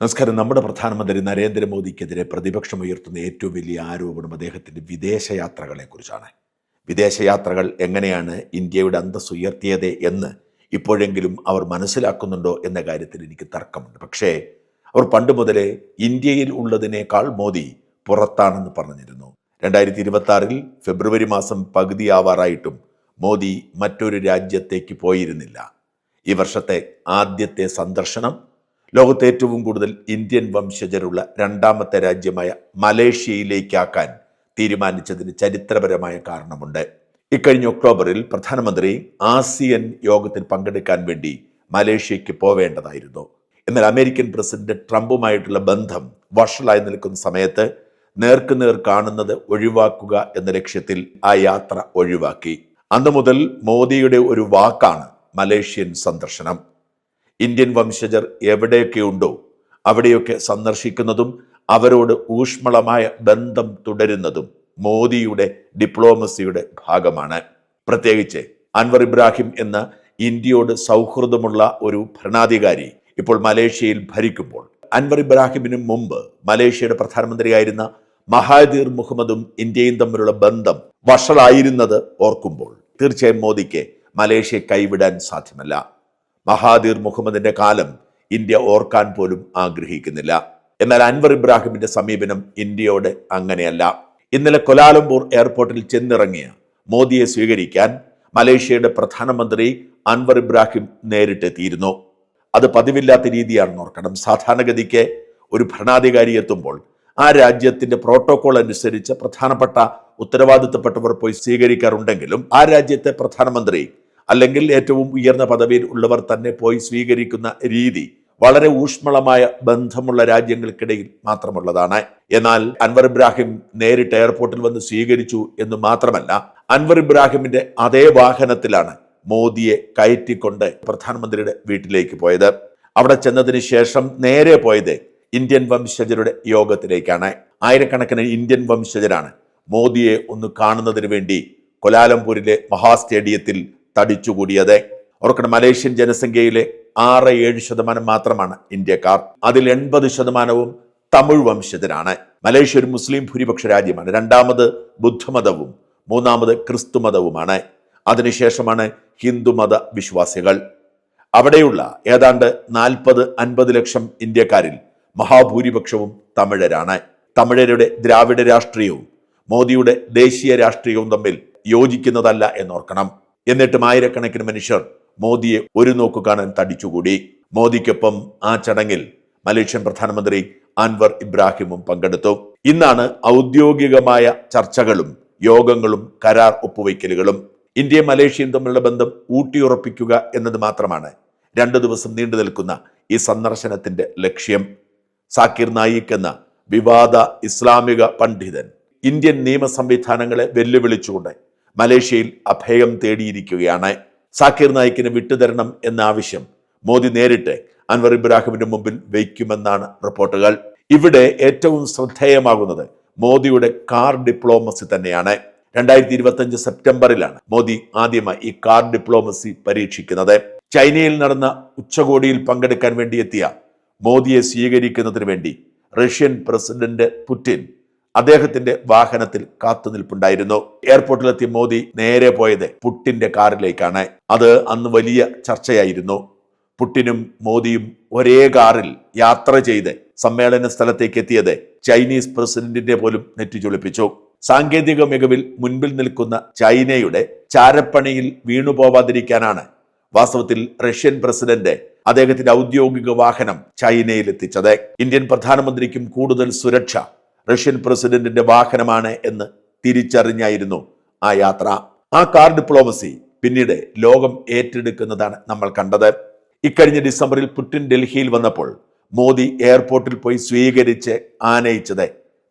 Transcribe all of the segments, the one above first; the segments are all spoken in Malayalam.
നമസ്കാരം. നമ്മുടെ പ്രധാനമന്ത്രി നരേന്ദ്രമോദിക്കെതിരെ പ്രതിപക്ഷം ഉയർത്തുന്ന ഏറ്റവും വലിയ ആരോപണം അദ്ദേഹത്തിൻ്റെ വിദേശയാത്രകളെക്കുറിച്ചാണ്. വിദേശയാത്രകൾ എങ്ങനെയാണ് ഇന്ത്യയുടെ അന്തസ്സ് ഉയർത്തിയത് എന്ന് ഇപ്പോഴെങ്കിലും അവർ മനസ്സിലാക്കുന്നുണ്ടോ എന്ന കാര്യത്തിൽ എനിക്ക് തർക്കമുണ്ട്. പക്ഷേ അവർ പണ്ട് മുതലേ ഇന്ത്യയിൽ ഉള്ളതിനേക്കാൾ മോദി പുറത്താണെന്ന് പറഞ്ഞിരുന്നു. 2026 ഫെബ്രുവരി മാസം പകുതിയാവാറായിട്ടും മോദി മറ്റൊരു രാജ്യത്തേക്ക് പോയിരുന്നില്ല. ഈ വർഷത്തെ ആദ്യത്തെ സന്ദർശനം ലോകത്തെ ഏറ്റവും കൂടുതൽ ഇന്ത്യൻ വംശജരുള്ള രണ്ടാമത്തെ രാജ്യമായ മലേഷ്യയിലേക്കാക്കാൻ തീരുമാനിച്ചതിന് ചരിത്രപരമായ കാരണമുണ്ട്. ഇക്കഴിഞ്ഞ ഒക്ടോബറിൽ പ്രധാനമന്ത്രി ആസിയൻ യോഗത്തിൽ പങ്കെടുക്കാൻ വേണ്ടി മലേഷ്യയ്ക്ക് പോവേണ്ടതായിരുന്നു. എന്നാൽ അമേരിക്കൻ പ്രസിഡന്റ് ട്രംപുമായിട്ടുള്ള ബന്ധം വഷളായി നിൽക്കുന്ന സമയത്ത് നേർക്കുനേർ കാണുന്നത് ഒഴിവാക്കുക എന്ന ലക്ഷ്യത്തിൽ ആ യാത്ര ഒഴിവാക്കി. അന്നു മുതൽ മോദിയുടെ ഒരു വാക്കാണ് മലേഷ്യൻ സന്ദർശനം. ഇന്ത്യൻ വംശജർ എവിടെയൊക്കെയുണ്ടോ അവിടെയൊക്കെ സന്ദർശിക്കുന്നതും അവരോട് ഊഷ്മളമായ ബന്ധം തുടരുന്നതും മോദിയുടെ ഡിപ്ലോമസിയുടെ ഭാഗമാണ്. പ്രത്യേകിച്ച് അൻവർ ഇബ്രാഹിം എന്ന ഇന്ത്യയോട് സൗഹൃദമുള്ള ഒരു ഭരണാധികാരി ഇപ്പോൾ മലേഷ്യയിൽ ഭരിക്കുമ്പോൾ, അൻവർ ഇബ്രാഹിമിന് മുമ്പ് മലേഷ്യയുടെ പ്രധാനമന്ത്രിയായിരുന്ന മഹാതിർ മുഹമ്മദും ഇന്ത്യയും തമ്മിലുള്ള ബന്ധം വഷളായിരുന്നത് ഓർക്കുമ്പോൾ തീർച്ചയായും മോദിക്ക് മലേഷ്യയെ കൈവിടാൻ സാധ്യമല്ല. മഹാതിർ മുഹമ്മദിന്റെ കാലം ഇന്ത്യ ഓർക്കാൻ പോലും ആഗ്രഹിക്കുന്നില്ല. എന്നാൽ അൻവർ ഇബ്രാഹിമിന്റെ സമീപനം ഇന്ത്യയോട് അങ്ങനെയല്ല. ഇന്നലെ കൊലാലംപൂർ എയർപോർട്ടിൽ ചെന്നിറങ്ങിയ മോദിയെ സ്വീകരിക്കാൻ മലേഷ്യയുടെ പ്രധാനമന്ത്രി അൻവർ ഇബ്രാഹിം നേരിട്ടെത്തിയിരുന്നു. അത് പതിവില്ലാത്ത രീതിയാണെന്ന് ഓർക്കണം. സാധാരണഗതിക്ക് ഒരു ഭരണാധികാരി എത്തുമ്പോൾ ആ രാജ്യത്തിന്റെ പ്രോട്ടോകോൾ അനുസരിച്ച് പ്രധാനപ്പെട്ട ഉത്തരവാദിത്തപ്പെട്ടവർ പോയി സ്വീകരിക്കാറുണ്ടെങ്കിലും ആ രാജ്യത്തെ പ്രധാനമന്ത്രി അല്ലെങ്കിൽ ഏറ്റവും ഉയർന്ന പദവിയിൽ ഉള്ളവർ തന്നെ പോയി സ്വീകരിക്കുന്ന രീതി വളരെ ഊഷ്മളമായ ബന്ധമുള്ള രാജ്യങ്ങൾക്കിടയിൽ മാത്രമുള്ളതാണ്. എന്നാൽ അൻവർ ഇബ്രാഹിം നേരിട്ട് എയർപോർട്ടിൽ വന്ന് സ്വീകരിച്ചു എന്ന് മാത്രമല്ല, അൻവർ ഇബ്രാഹിമിന്റെ അതേ വാഹനത്തിലാണ് മോദിയെ കയറ്റിക്കൊണ്ട് പ്രധാനമന്ത്രിയുടെ വീട്ടിലേക്ക് പോയത്. അവിടെ ചെന്നതിന് ശേഷം നേരെ പോയത് ഇന്ത്യൻ വംശജരുടെ യോഗത്തിലേക്കാണ്. ആയിരക്കണക്കിന് ഇന്ത്യൻ വംശജരാണ് മോദിയെ ഒന്ന് കാണുന്നതിന് വേണ്ടി കൊലാലംപൂരിലെ മഹാ സ്റ്റേഡിയത്തിൽ തടിച്ചുകൂടിയത്. ഓർക്കണം, മലേഷ്യൻ ജനസംഖ്യയിലെ 6-7% മാത്രമാണ് ഇന്ത്യക്കാർ. അതിൽ 80% തമിഴ് വംശജരാണ്. മലേഷ്യ ഒരു മുസ്ലിം ഭൂരിപക്ഷ രാജ്യമാണ്. രണ്ടാമത് ബുദ്ധമതവും മൂന്നാമത് ക്രിസ്തു മതവുമാണ്. അതിനുശേഷമാണ് ഹിന്ദുമത വിശ്വാസികൾ. അവിടെയുള്ള ഏതാണ്ട് 40-50 ലക്ഷം ഇന്ത്യക്കാരിൽ മഹാഭൂരിപക്ഷവും തമിഴരാണ്. തമിഴരുടെ ദ്രാവിഡ രാഷ്ട്രീയവും മോദിയുടെ ദേശീയ രാഷ്ട്രീയവും തമ്മിൽ യോജിക്കുന്നതല്ല എന്നോർക്കണം. എന്നിട്ടും ആയിരക്കണക്കിന് മനുഷ്യർ മോദിയെ ഒരു നോക്കു കാണാൻ തടിച്ചുകൂടി. മോദിക്കൊപ്പം ആ ചടങ്ങിൽ മലേഷ്യൻ പ്രധാനമന്ത്രി അൻവർ ഇബ്രാഹിമും പങ്കെടുത്തു. ഇന്നാണ് ഔദ്യോഗികമായ ചർച്ചകളും യോഗങ്ങളും കരാർ ഒപ്പുവയ്ക്കലുകളും. ഇന്ത്യയും മലേഷ്യയും തമ്മിലുള്ള ബന്ധം ഊട്ടിയുറപ്പിക്കുക എന്നത് മാത്രമാണ് 2 ദിവസം നീണ്ടു നിൽക്കുന്ന ഈ സന്ദർശനത്തിന്റെ ലക്ഷ്യം. സാക്കിർ നായിക് എന്ന വിവാദ ഇസ്ലാമിക പണ്ഡിതൻ ഇന്ത്യൻ നിയമ സംവിധാനങ്ങളെ വെല്ലുവിളിച്ചുകൊണ്ട് മലേഷ്യയിൽ അഭയം തേടിയിരിക്കുകയാണ്. സാക്കിർ നായിക്കിന് വിട്ടുതരണം എന്ന ആവശ്യം മോദി നേരിട്ട് അൻവർ ഇബ്രാഹിമിന്റെ മുമ്പിൽ വയ്ക്കുമെന്നാണ് റിപ്പോർട്ടുകൾ. ഇവിടെ ഏറ്റവും ശ്രദ്ധേയമാകുന്നത് മോദിയുടെ കാർ ഡിപ്ലോമസി തന്നെയാണ്. 2025 സെപ്റ്റംബറിലാണ് മോദി ആദ്യമായി ഈ കാർ ഡിപ്ലോമസി പരീക്ഷിക്കുന്നത്. ചൈനയിൽ നടന്ന ഉച്ചകോടിയിൽ പങ്കെടുക്കാൻ വേണ്ടി എത്തിയ മോദിയെ സ്വീകരിക്കുന്നതിന് വേണ്ടി റഷ്യൻ പ്രസിഡന്റ് പുടിൻ അദ്ദേഹത്തിന്റെ വാഹനത്തിൽ കാത്തുനിൽപ്പുണ്ടായിരുന്നു. എയർപോർട്ടിലെത്തിയ മോദി നേരെ പോയത് പുടിന്റെ കാറിലേക്കാണ്. അത് അന്ന് വലിയ ചർച്ചയായിരുന്നു. പുടിനും മോദിയും ഒരേ കാറിൽ യാത്ര ചെയ്ത് സമ്മേളന സ്ഥലത്തേക്ക് എത്തിയത് ചൈനീസ് പ്രസിഡന്റിന്റെ പോലും നെറ്റിച്ചുളിപ്പിച്ചു. സാങ്കേതിക മികവിൽ മുൻപിൽ നിൽക്കുന്ന ചൈനയുടെ ചാരപ്പണിയിൽ വീണുപോവാതിരിക്കാനാണ് വാസ്തവത്തിൽ റഷ്യൻ പ്രസിഡന്റ് അദ്ദേഹത്തിന്റെ ഔദ്യോഗിക വാഹനം ചൈനയിൽ എത്തിച്ചത്. ഇന്ത്യൻ പ്രധാനമന്ത്രിക്കും കൂടുതൽ സുരക്ഷ റഷ്യൻ പ്രസിഡന്റിന്റെ വാഹനമാണ് എന്ന് തിരിച്ചറിഞ്ഞായിരുന്നു ആ യാത്ര. ആ കാർ ഡിപ്ലോമസി പിന്നീട് ലോകം ഏറ്റെടുക്കുന്നതാണ് നമ്മൾ കണ്ടത്. ഇക്കഴിഞ്ഞ ഡിസംബറിൽ പുടിൻ ഡൽഹിയിൽ വന്നപ്പോൾ മോദി എയർപോർട്ടിൽ പോയി സ്വീകരിച്ച് ആനയിച്ചത്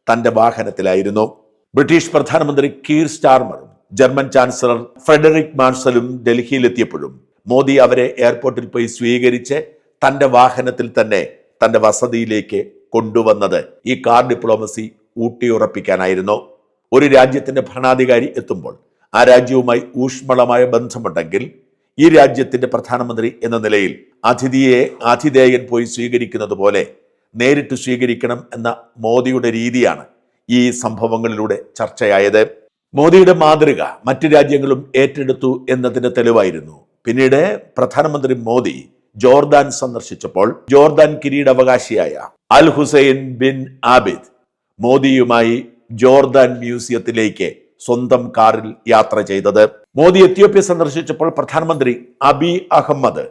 തന്റെ വാഹനത്തിലായിരുന്നു. ബ്രിട്ടീഷ് പ്രധാനമന്ത്രി കീർ സ്റ്റാർമറും ജർമ്മൻ ചാൻസലർ ഫ്രെഡറിക് മാർസലും ഡൽഹിയിലെത്തിയപ്പോഴും മോദി അവരെ എയർപോർട്ടിൽ പോയി സ്വീകരിച്ച് തന്റെ വാഹനത്തിൽ തന്നെ തന്റെ വസതിയിലേക്ക് കൊണ്ടുവന്നത് ഈ കാർ ഡിപ്ലോമസി ഊട്ടിയുറപ്പിക്കാനായിരുന്നു. ഒരു രാജ്യത്തിന്റെ ഭരണാധികാരി എത്തുമ്പോൾ ആ രാജ്യവുമായി ഊഷ്മളമായ ബന്ധമുണ്ടെങ്കിൽ ഈ രാജ്യത്തിന്റെ പ്രധാനമന്ത്രി എന്ന നിലയിൽ അതിഥിയെ ആതിഥേയൻ പോയി സ്വീകരിക്കുന്നത് പോലെ നേരിട്ട് സ്വീകരിക്കണം എന്ന മോദിയുടെ രീതിയാണ് ഈ സംഭവങ്ങളിലൂടെ ചർച്ചയായത്. മോദിയുടെ മാതൃക മറ്റു രാജ്യങ്ങളും ഏറ്റെടുത്തു എന്നതിന് തെളിവായിരുന്നു. പിന്നീട് പ്രധാനമന്ത്രി മോദി ജോർദാൻ സന്ദർശിച്ചപ്പോൾ ജോർദാൻ കിരീടാവകാശിയായ അൽ ഹുസൈൻ ബിൻ ആബിദ് മോദിയുമായി ജോർദാൻ മ്യൂസിയത്തിലേക്ക് സ്വന്തം കാറിൽ യാത്ര ചെയ്തത്. മോദി എത്യോപ്യ സന്ദർശിച്ചപ്പോൾ പ്രധാനമന്ത്രി അബി അഹമ്മദ്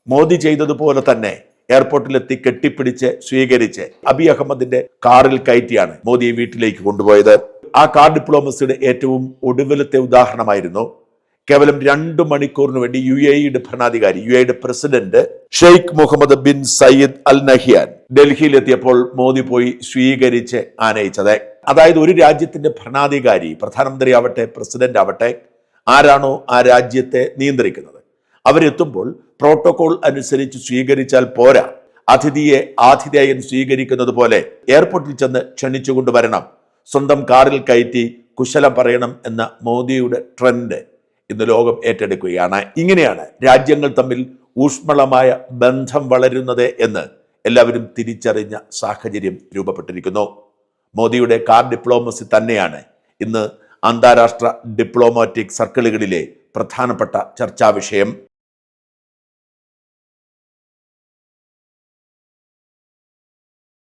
മോദി ചെയ്തതുപോലെ തന്നെ എയർപോർട്ടിലെത്തി കെട്ടിപ്പിടിച്ച് സ്വീകരിച്ച് അബി അഹമ്മദിന്റെ കാറിൽ കയറ്റിയാണ് മോദിയെ വീട്ടിലേക്ക് കൊണ്ടുപോയത്. ആ കാർ ഡിപ്ലോമസിയുടെ ഏറ്റവും ഒടുവിലത്തെ ഉദാഹരണമായിരുന്നു. കേവലം 2 മണിക്കൂറിന് വേണ്ടി UAE ഭരണാധികാരി UAE president Sheikh Mohamed bin Zayed Al Nahyan ഡൽഹിയിലെത്തിയപ്പോൾ മോദി പോയി സ്വീകരിച്ച് ആനയിച്ചത്. അതായത് ഒരു രാജ്യത്തിന്റെ ഭരണാധികാരി, പ്രധാനമന്ത്രി ആവട്ടെ പ്രസിഡന്റ് ആവട്ടെ, ആരാണോ ആ രാജ്യത്തെ നിയന്ത്രിക്കുന്നത്, അവരെത്തുമ്പോൾ പ്രോട്ടോകോൾ അനുസരിച്ച് സ്വീകരിച്ചാൽ പോരാ. അതിഥിയെ ആതിഥേയൻ സ്വീകരിക്കുന്നത് പോലെ എയർപോർട്ടിൽ ചെന്ന് ക്ഷണിച്ചുകൊണ്ട് വരണം, സ്വന്തം കാറിൽ കയറ്റി കുശലം പറയണം എന്ന മോദിയുടെ ട്രെൻഡ് ഇന്ന് ലോകം ഏറ്റെടുക്കുകയാണ്. ഇങ്ങനെയാണ് രാജ്യങ്ങൾ തമ്മിൽ ഊഷ്മളമായ ബന്ധം വളരുന്നത് എന്ന് എല്ലാവരും തിരിച്ചറിഞ്ഞ സാഹചര്യം രൂപപ്പെട്ടിരിക്കുന്നു. മോദിയുടെ കാർ ഡിപ്ലോമസി തന്നെയാണ് ഇന്ന് അന്താരാഷ്ട്ര ഡിപ്ലോമാറ്റിക് സർക്കിളുകളിലെ പ്രധാനപ്പെട്ട ചർച്ചാ വിഷയം.